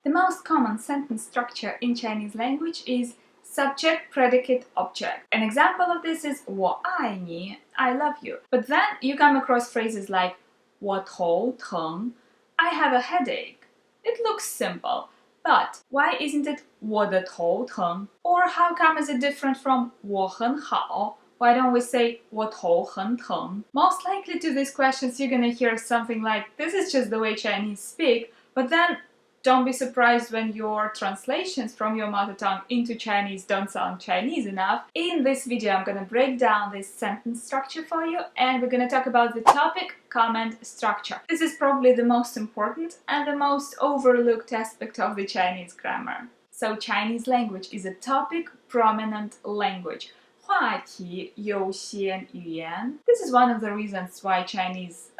The most common sentence structure in Chinese language is subject, predicate, object. An example of this is 我爱你, I love you. But then you come across phrases like 我头疼, I have a headache. It looks simple, but why isn't it 我的头疼? Or how come is it different from 我很好? Why don't we say 我头很疼? Most likely to these questions you're gonna hear something like this is just the way Chinese speak, but then don't be surprised when your translations from your mother tongue into Chinese don't sound Chinese enough. In this video, I'm gonna break down this sentence structure for you, and we're gonna talk about the topic, comment, structure. This is probably the most important and the most overlooked aspect of the Chinese grammar. So Chinese language is a topic prominent language. 话题优先语言. This is one of the reasons why Chinese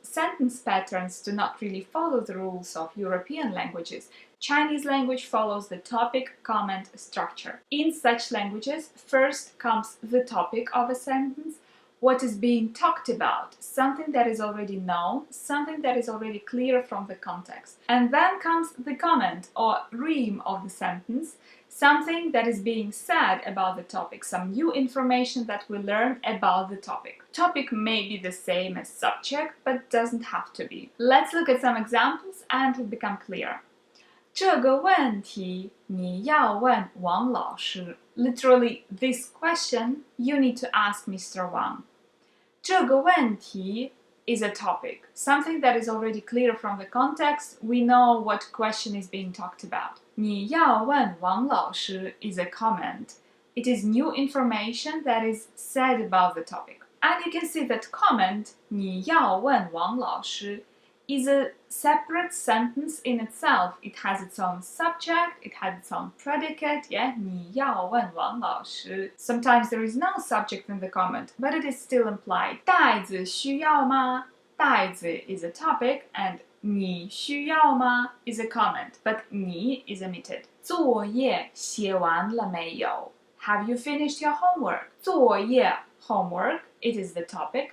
sentence patterns do not really follow the rules of European languages. Chinese language follows the topic, comment, structure. In such languages, first comes the topic of a sentence, what is being talked about, something that is already known, something that is already clear from the context. And then comes the comment or rime of the sentence, something that is being said about the topic, some new information that we learn about the topic. Topic may be the same as subject, but doesn't have to be. Let's look at some examples and it will become clear. 这个问题你要问王老师. Literally, this question you need to ask Mr. Wang. 这个问题 is a topic, something that is already clear from the context. We know what question is being talked about. 你要问王老师 is a comment. It is new information that is said about the topic. And you can see that comment 你要问王老师 is a separate sentence in itself. It has its own subject, it has its own predicate, yeah? 你要问王老师. Sometimes there is no subject in the comment, but it is still implied. 袋子需要吗? 袋子 is a topic and 你需要吗 is a comment, but 你 is omitted. 作业写完了没有? Have you finished your homework? 作业 homework, it is the topic.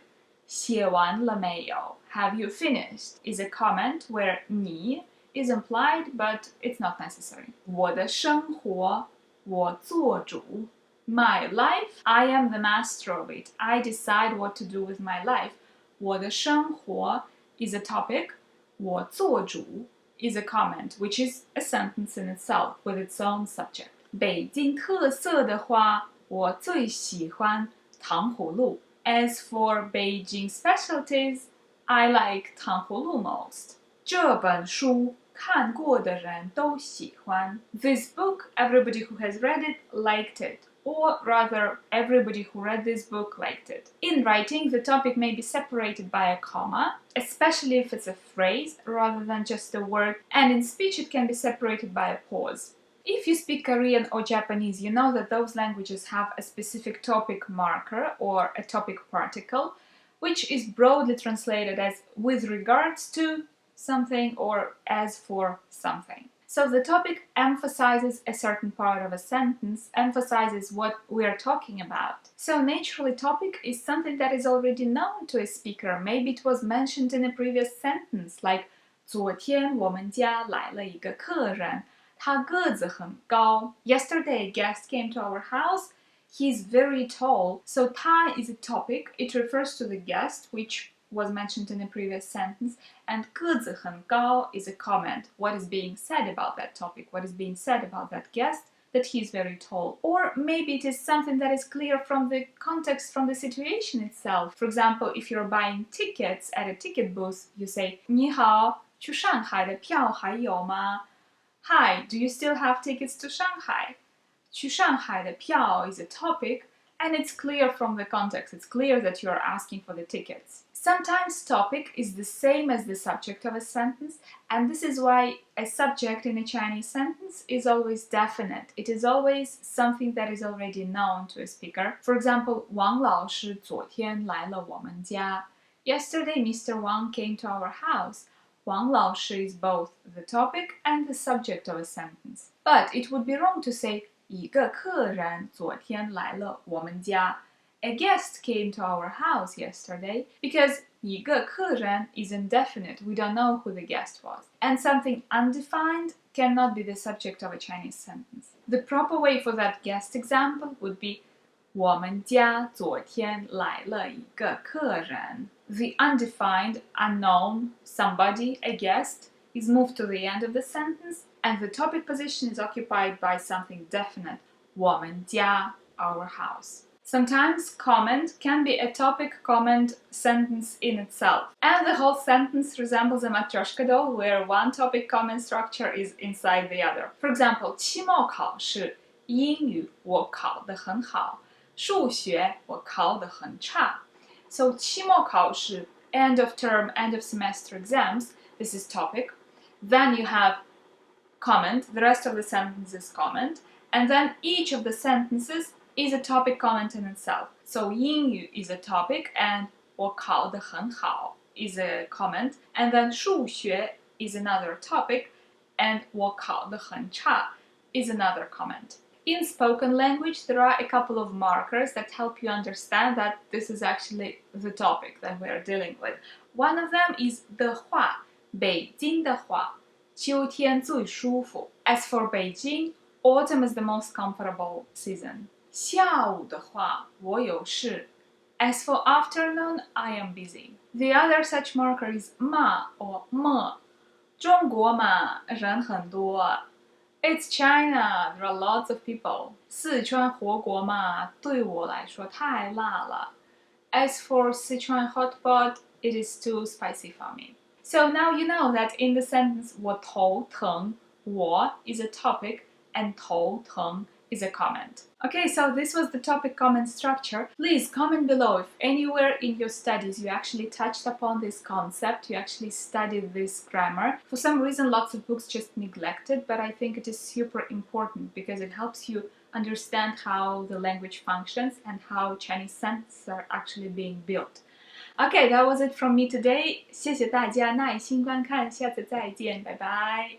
写完了没有? Have you finished? Is a comment where 你 is implied, but it's not necessary. 我的生活我做主. My life, I am the master of it. I decide what to do with my life. 我的生活 is a topic. 我做主 is a comment, which is a sentence in itself with its own subject. 北京特色的花我最喜欢糖葫芦. As for Beijing specialties, I like 糖葫芦 most. 这本书看过的人都喜欢. This book, everybody who has read it liked it. Or rather, everybody who read this book liked it. In writing, the topic may be separated by a comma, especially if it's a phrase rather than just a word, and in speech it can be separated by a pause. If you speak Korean or Japanese, you know that those languages have a specific topic marker or a topic particle, which is broadly translated as with regards to something or as for something. So the topic emphasizes a certain part of a sentence, emphasizes what we are talking about. So naturally, topic is something that is already known to a speaker. Maybe it was mentioned in a previous sentence, like 昨天我们家来了一个客人，他个子很高. Yesterday, a guest came to our house. He's very tall. So 他 is a topic. It refers to the guest, which was mentioned in a previous sentence, and 个子很高 is a comment. What is being said about that topic? What is being said about that guest? That he is very tall. Or maybe it is something that is clear from the context, from the situation itself. For example, if you're buying tickets at a ticket booth, you say 你好，去上海的票还有吗? Hi, do you still have tickets to Shanghai? 去上海的票 is a topic, and it's clear from the context. It's clear that you're asking for the tickets. Sometimes topic is the same as the subject of a sentence, and this is why a subject in a Chinese sentence is always definite. It is always something that is already known to a speaker. For example, 王老师昨天来了我们家. Yesterday, Mr. Wang came to our house. 王老师 is both the topic and the subject of a sentence. But it would be wrong to say 一个客人昨天来了我们家. A guest came to our house yesterday, because 一个客人 is indefinite. We don't know who the guest was. And something undefined cannot be the subject of a Chinese sentence. The proper way for that guest example would be 我们家昨天来了一个客人. The undefined, unknown, somebody, a guest, is moved to the end of the sentence, and the topic position is occupied by something definite. 我们家, our house. Sometimes comment can be a topic comment sentence in itself, and the whole sentence resembles a matryoshka doll where one topic comment structure is inside the other. For example, 期末考试英语我考得很好，数学我考得很差。So 期末考试 end of term, end of semester exams, this is topic. Then you have comment, the rest of the sentence is comment, and then each of the sentences is a topic comment in itself. So 英语 is a topic, and 我考得很好 is a comment, and then 数学 is another topic, and 我考得很差 is another comment. In spoken language, there are a couple of markers that help you understand that this is actually the topic that we are dealing with. One of them is 的话，北京的话，秋天最舒服。As for Beijing, autumn is the most comfortable season. 下午的话，我有事。As for afternoon, I am busy. The other such marker is 嘛 or 么。中国嘛，人很多。It's China, there are lots of people. 四川火锅嘛，对我来说太辣了。As for Sichuan hot pot, it is too spicy for me. So now you know that in the sentence 我头疼, 我 is a topic and 头疼 is a comment. Okay, so this was the topic comment structure. Please comment below if anywhere in your studies you actually touched upon this concept, you actually studied this grammar. For some reason, lots of books just neglect it, but I think it is super important because it helps you understand how the language functions and how Chinese sentences are actually being built. Okay, that was it from me today. 谢谢大家耐心观看，下次再见，拜拜。